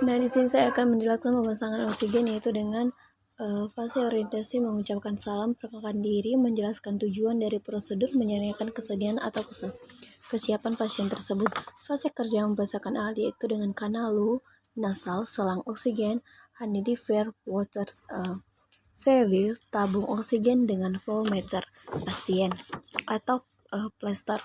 Nah, di sini saya akan menjelaskan pemasangan oksigen yaitu dengan fase orientasi mengucapkan salam, perkenalkan diri, menjelaskan tujuan dari prosedur, menyanyikan kesediaan atau kesiapan pasien tersebut. Fase kerja membasahkan alat yaitu dengan kanalu, nasal, selang oksigen, humidifier, water steril, tabung oksigen dengan flow meter pasien atau plaster.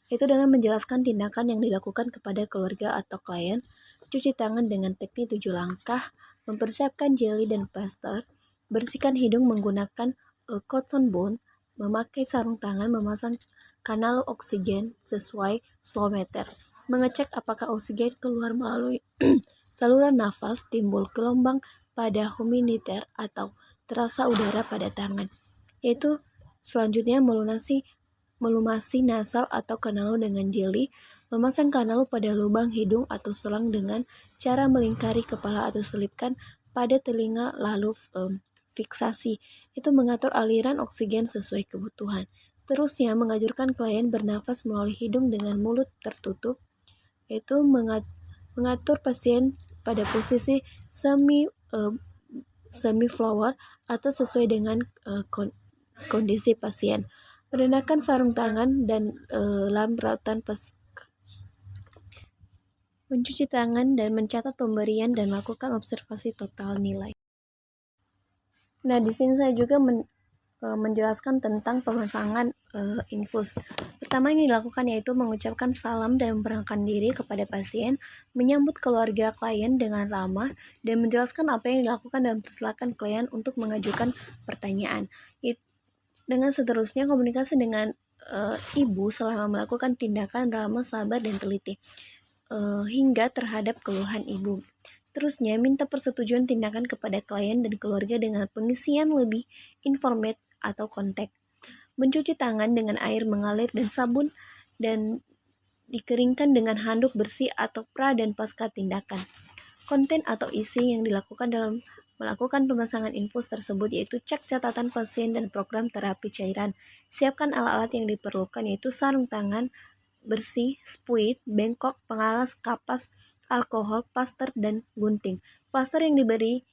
Itu dengan menjelaskan tindakan yang dilakukan kepada keluarga atau klien, cuci tangan dengan teknik 7 langkah, mempersiapkan jeli dan plaster, bersihkan hidung menggunakan cotton bond, memakai sarung tangan, memasang kanal oksigen sesuai flow meter, mengecek apakah oksigen keluar melalui saluran nafas, timbul gelombang pada humidifier atau terasa udara pada tangan. Yaitu selanjutnya melumasi nasal atau kanalu dengan jeli, memasang kanalu pada lubang hidung atau selang dengan cara melingkari kepala atau selipkan pada telinga lalu fiksasi. Itu mengatur aliran oksigen sesuai kebutuhan. Seterusnya, menganjurkan klien bernafas melalui hidung dengan mulut tertutup, yaitu mengatur pasien pada posisi semi flower atau sesuai dengan kondisi pasien. Menggunakan sarung tangan dan lambrautan mencuci tangan dan mencatat pemberian dan melakukan observasi total nilai. Nah, di sini saya juga menjelaskan tentang pemasangan infus. Pertama yang dilakukan yaitu mengucapkan salam dan memperkenalkan diri kepada pasien, menyambut keluarga klien dengan ramah, dan menjelaskan apa yang dilakukan dan persilakan klien untuk mengajukan pertanyaan. Dengan seterusnya, komunikasi dengan ibu selama melakukan tindakan ramah, sabar, dan teliti hingga terhadap keluhan ibu. Terusnya, minta persetujuan tindakan kepada klien dan keluarga dengan pengisian lebih informat atau kontak. Mencuci tangan dengan air mengalir dan sabun dan dikeringkan dengan handuk bersih atau pra dan pasca tindakan. Konten atau isi yang dilakukan dalam melakukan pemasangan infus tersebut yaitu cek catatan pasien dan program terapi cairan. Siapkan alat-alat yang diperlukan yaitu sarung tangan bersih, spuit, bengkok, pengalas, kapas, alkohol, plaster, dan gunting. Plaster yang diberi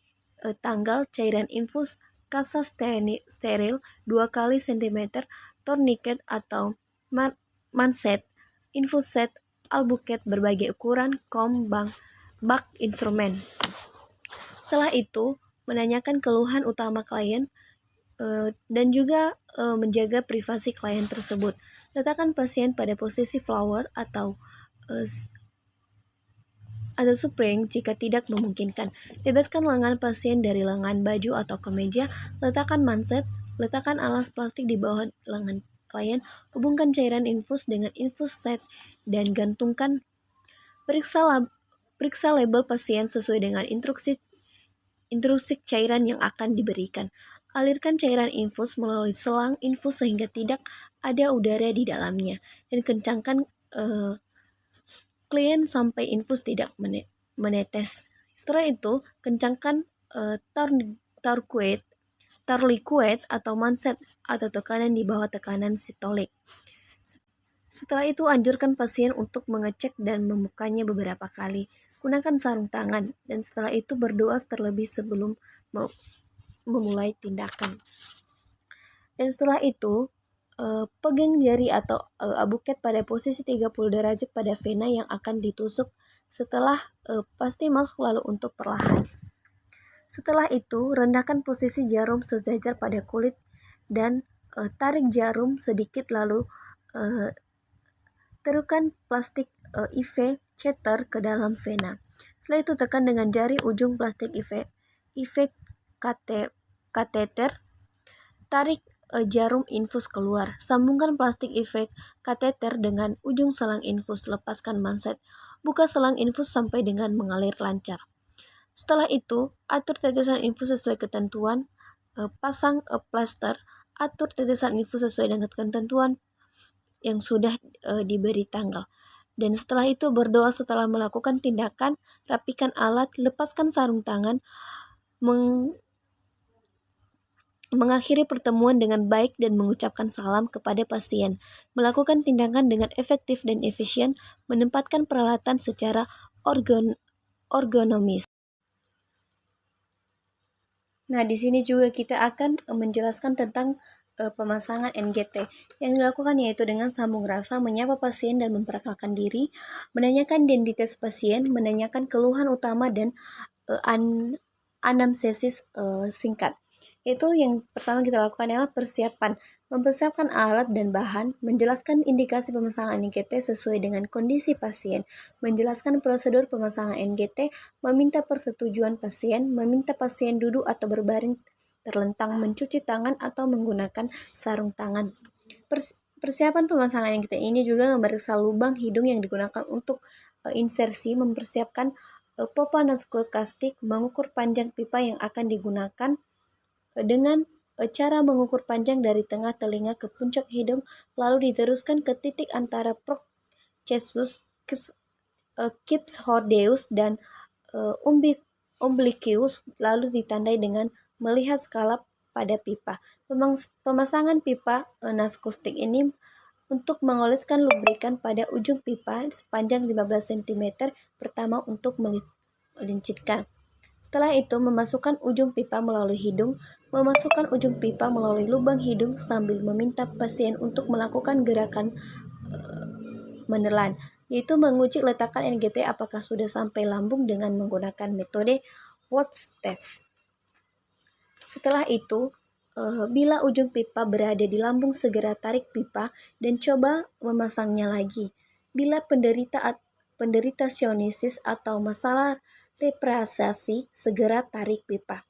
tanggal, cairan infus, kasa steril 2 kali cm, tourniquet atau manset, infus set, albuket berbagai ukuran, kom, bak instrumen. Setelah itu, menanyakan keluhan utama klien dan juga menjaga privasi klien tersebut. Letakkan pasien pada posisi flower atau spring jika tidak memungkinkan. Bebaskan lengan pasien dari lengan baju atau kemeja. Letakkan manset. Letakkan alas plastik di bawah lengan klien. Hubungkan cairan infus dengan infus set dan gantungkan. Periksa label pasien sesuai dengan instruksi cairan yang akan diberikan. Alirkan cairan infus melalui selang infus sehingga tidak ada udara di dalamnya, dan kencangkan klien sampai infus tidak menetes. Setelah itu, kencangkan liquid atau manset atau tekanan di bawah tekanan sistolik. Setelah itu, anjurkan pasien untuk mengecek dan membukanya beberapa kali. Gunakan sarung tangan, dan setelah itu berdoa terlebih sebelum memulai tindakan. Dan setelah itu, pegang jari atau abuket pada posisi 30 derajat pada vena yang akan ditusuk setelah pasti masuk lalu untuk perlahan. Setelah itu, rendahkan posisi jarum sejajar pada kulit dan tarik jarum sedikit lalu terukan plastik IV catheter ke dalam vena. Setelah itu tekan dengan jari ujung plastik IV kateter, tarik jarum infus keluar. Sambungkan plastik IV kateter dengan ujung selang infus, lepaskan manset. Buka selang infus sampai dengan mengalir lancar. Setelah itu, atur tetesan infus sesuai ketentuan, pasang plaster, atur tetesan infus sesuai dengan ketentuan yang sudah diberi tanggal. Dan setelah itu berdoa setelah melakukan tindakan, rapikan alat, lepaskan sarung tangan, mengakhiri pertemuan dengan baik dan mengucapkan salam kepada pasien, melakukan tindakan dengan efektif dan efisien, menempatkan peralatan secara ergonomis. Nah, di sini juga kita akan menjelaskan tentang pemasangan NGT. Yang dilakukan yaitu dengan sambung rasa, menyapa pasien dan memperkenalkan diri, menanyakan identitas pasien, menanyakan keluhan utama, dan anamnesis singkat. Itu yang pertama kita lakukan adalah persiapan. Mempersiapkan alat dan bahan, menjelaskan indikasi pemasangan NGT sesuai dengan kondisi pasien, menjelaskan prosedur pemasangan NGT, meminta persetujuan pasien, meminta pasien duduk atau berbaring terlentang, mencuci tangan atau menggunakan sarung tangan. Persiapan pemasangan NGT ini juga memeriksa lubang hidung yang digunakan untuk insersi, mempersiapkan pompa naskokastik, mengukur panjang pipa yang akan digunakan dengan cara mengukur panjang dari tengah telinga ke puncak hidung, lalu diteruskan ke titik antara processus Kips hordeus dan umbilicus, lalu ditandai dengan melihat skala pada pipa. Pemasangan pipa naskostik ini untuk mengoleskan lubrikan pada ujung pipa sepanjang 15 cm pertama untuk melincitkan. Setelah itu, memasukkan ujung pipa melalui hidung, memasukkan ujung pipa melalui lubang hidung sambil meminta pasien untuk melakukan gerakan menelan, yaitu menguji letakan NGT apakah sudah sampai lambung dengan menggunakan metode Watts test. Setelah itu, bila ujung pipa berada di lambung, segera tarik pipa dan coba memasangnya lagi. Bila penderita sinusitis atau masalah reprasasi, segera tarik pipa.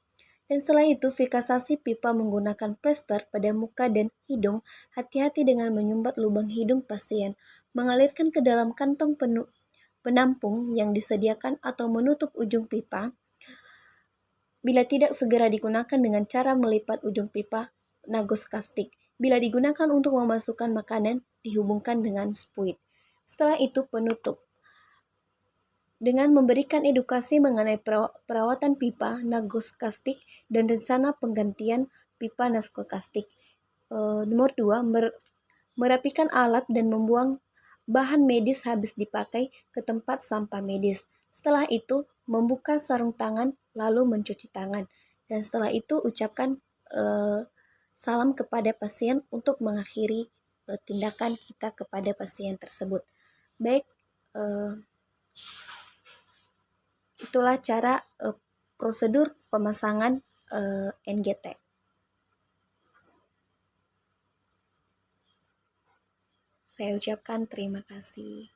Dan setelah itu, fikasasi pipa menggunakan plester pada muka dan hidung. Hati-hati dengan menyumbat lubang hidung pasien, mengalirkan ke dalam kantong penampung yang disediakan atau menutup ujung pipa. Bila tidak, segera digunakan dengan cara melipat ujung pipa naskokastik. Bila digunakan untuk memasukkan makanan, dihubungkan dengan spuit. Setelah itu, penutup. Dengan memberikan edukasi mengenai perawatan pipa naskokastik dan rencana penggantian pipa naskokastik. Nomor 2, merapikan alat dan membuang bahan medis habis dipakai ke tempat sampah medis. Setelah itu, membuka sarung tangan lalu mencuci tangan. Dan setelah itu ucapkan salam kepada pasien untuk mengakhiri tindakan kita kepada pasien tersebut. Baik, itulah cara prosedur pemasangan NGT. Saya ucapkan terima kasih.